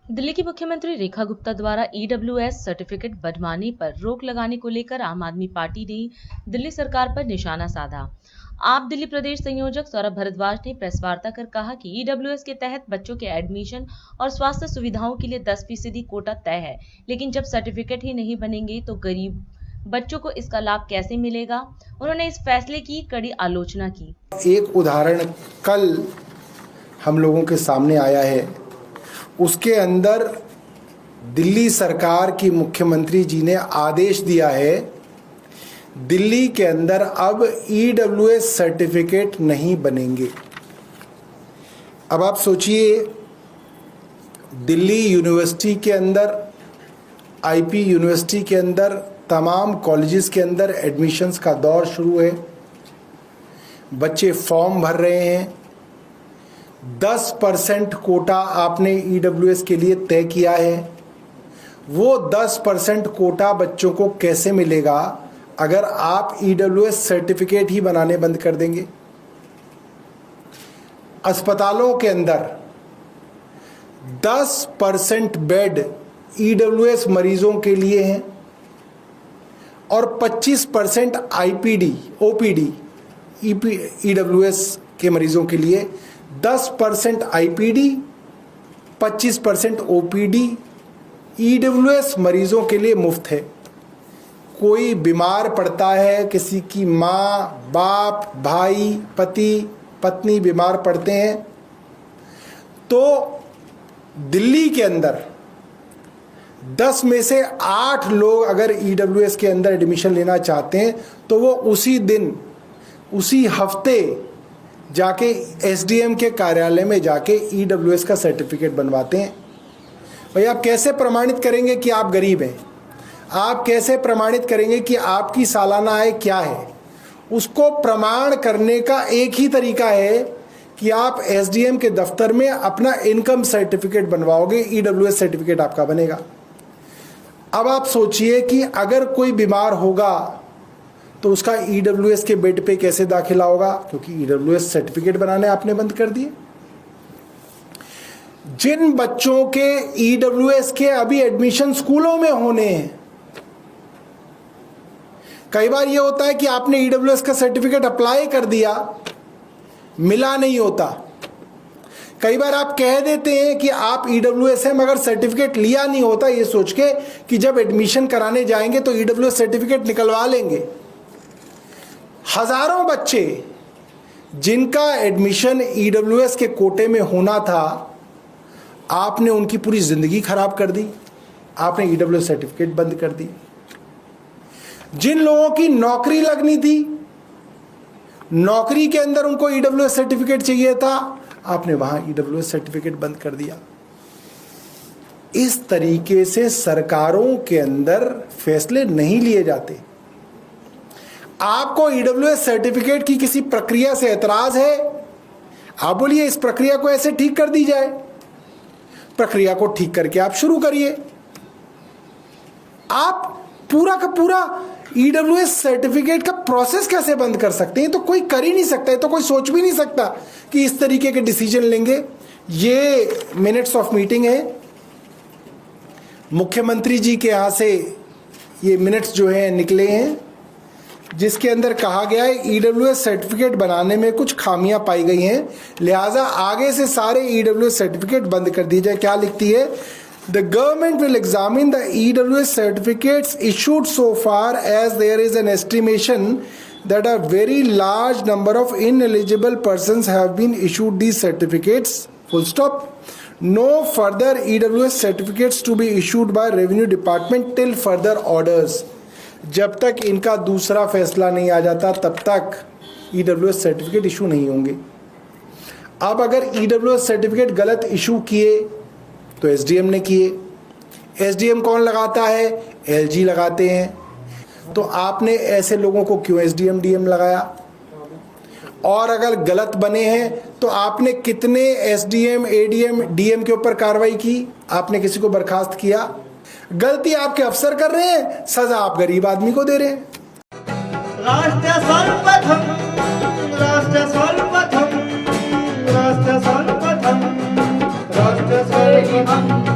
दिल्ली की मुख्यमंत्री रेखा गुप्ता द्वारा ईडब्ल्यूएस सर्टिफिकेट बनवाने पर रोक लगाने को लेकर आम आदमी पार्टी ने दिल्ली सरकार पर निशाना साधा। आप दिल्ली प्रदेश संयोजक सौरभ भारद्वाज ने प्रेस वार्ता कर कहा कि ईडब्ल्यूएस के तहत बच्चों के एडमिशन और स्वास्थ्य सुविधाओं के लिए 10% कोटा तय है, लेकिन जब सर्टिफिकेट ही नहीं बनेंगे तो गरीब बच्चों को इसका लाभ कैसे मिलेगा। उन्होंने इस फैसले की कड़ी आलोचना की। एक उदाहरण कल हम लोगों के सामने आया है, उसके अंदर दिल्ली सरकार की मुख्यमंत्री जी ने आदेश दिया है, दिल्ली के अंदर अब ईडब्ल्यूएस सर्टिफिकेट नहीं बनेंगे। अब आप सोचिए, दिल्ली यूनिवर्सिटी के अंदर, आईपी यूनिवर्सिटी के अंदर, तमाम कॉलेजेस के अंदर एडमिशन्स का दौर शुरू है, बच्चे फॉर्म भर रहे हैं। 10% कोटा आपने ईडब्ल्यूएस के लिए तय किया है। वो 10% कोटा बच्चों को कैसे मिलेगा अगर आप ईडब्ल्यूएस सर्टिफिकेट ही बनाने बंद कर देंगे। अस्पतालों के अंदर 10% बेड ईडब्ल्यूएस मरीजों के लिए हैं और 25% आईपीडी, ओपीडी, ईडब्ल्यूएस के मरीजों के लिए। 10% आईपीडी, 25% ओपीडी ईडब्ल्यूएस मरीजों के लिए मुफ्त है। कोई बीमार पड़ता है, किसी की माँ, बाप, भाई, पति, पत्नी बीमार पड़ते हैं, तो दिल्ली के अंदर 10 में से 8 लोग अगर ईडब्ल्यूएस के अंदर एडमिशन लेना चाहते हैं तो वो उसी दिन, उसी हफ्ते जाके एसडीएम के कार्यालय में जाके ईडब्ल्यूएस का सर्टिफिकेट बनवाते हैं। भाई, आप कैसे प्रमाणित करेंगे कि आप गरीब हैं? आप कैसे प्रमाणित करेंगे कि आपकी सालाना आय क्या है? उसको प्रमाण करने का एक ही तरीका है कि आप एसडीएम के दफ्तर में अपना इनकम सर्टिफिकेट बनवाओगे, ईडब्ल्यूएस सर्टिफिकेट आपका बनेगा। अब आप सोचिए कि अगर कोई बीमार होगा तो उसका ईडब्ल्यूएस के बेड पे कैसे दाखिला होगा, क्योंकि ईडब्ल्यूएस सर्टिफिकेट बनाने आपने बंद कर दिए। जिन बच्चों के ईडब्ल्यूएस के अभी एडमिशन स्कूलों में होने हैं, कई बार यह होता है कि आपने ईडब्ल्यूएस का सर्टिफिकेट अप्लाई कर दिया, मिला नहीं होता। कई बार आप कह देते हैं कि आप ईडब्ल्यूएस है, मगर सर्टिफिकेट लिया नहीं होता, ये सोच के कि जब एडमिशन कराने जाएंगे तो ईडब्ल्यूएस सर्टिफिकेट निकलवा लेंगे। हजारों बच्चे जिनका एडमिशन ईडब्ल्यूएस के कोटे में होना था, आपने उनकी पूरी जिंदगी खराब कर दी। आपने ईडब्ल्यूएस सर्टिफिकेट बंद कर दी। जिन लोगों की नौकरी लगनी थी, नौकरी के अंदर उनको ईडब्ल्यूएस सर्टिफिकेट चाहिए था, आपने वहां ईडब्ल्यूएस सर्टिफिकेट बंद कर दिया। इस तरीके से सरकारों के अंदर फैसले नहीं लिए जाते। आपको ईडब्ल्यूएस सर्टिफिकेट की किसी प्रक्रिया से एतराज है, आप बोलिए इस प्रक्रिया को ऐसे ठीक कर दी जाए। प्रक्रिया को ठीक करके आप शुरू करिए। आप पूरा का पूरा ईडब्ल्यूएस सर्टिफिकेट का प्रोसेस कैसे बंद कर सकते हैं? तो कोई कर ही नहीं सकता है, तो कोई सोच भी नहीं सकता कि इस तरीके के डिसीजन लेंगे। ये मिनट्स ऑफ मीटिंग है, मुख्यमंत्री जी के यहाँ से ये मिनट्स जो है निकले हैं, जिसके अंदर कहा गया है ईडब्ल्यूएस सर्टिफिकेट बनाने में कुछ खामियां पाई गई हैं, लिहाजा आगे से सारे ईडब्ल्यूएस सर्टिफिकेट बंद कर दिए जाए। क्या लिखती है? The government will examine the EWS certificates issued so far as there is an estimation that a very large number of ineligible persons have been issued these certificates, full stop. No further EWS certificates to be issued by revenue department till further orders. जब तक इनका दूसरा फैसला नहीं आ जाता तब तक EWS certificate issue नहीं होंगे। अब अगर ईडब्ल्यूएस सर्टिफिकेट गलत इशू किए तो एसडीएम ने किए। एसडीएम कौन लगाता है? एलजी लगाते हैं। तो आपने ऐसे लोगों को क्यों एसडीएम डीएम लगाया? और अगर गलत बने हैं तो आपने कितने एसडीएम एडीएम डीएम के ऊपर कार्रवाई की? आपने किसी को बर्खास्त किया? गलती आपके अफसर कर रहे हैं, सजा आप गरीब आदमी को दे रहे हैं। राष्ट्र सर्वप्रथम, राष्ट्र सर्वप्रथम, राष्ट्र सर्वप्रथम, राष्ट्र सर्वप्रथम।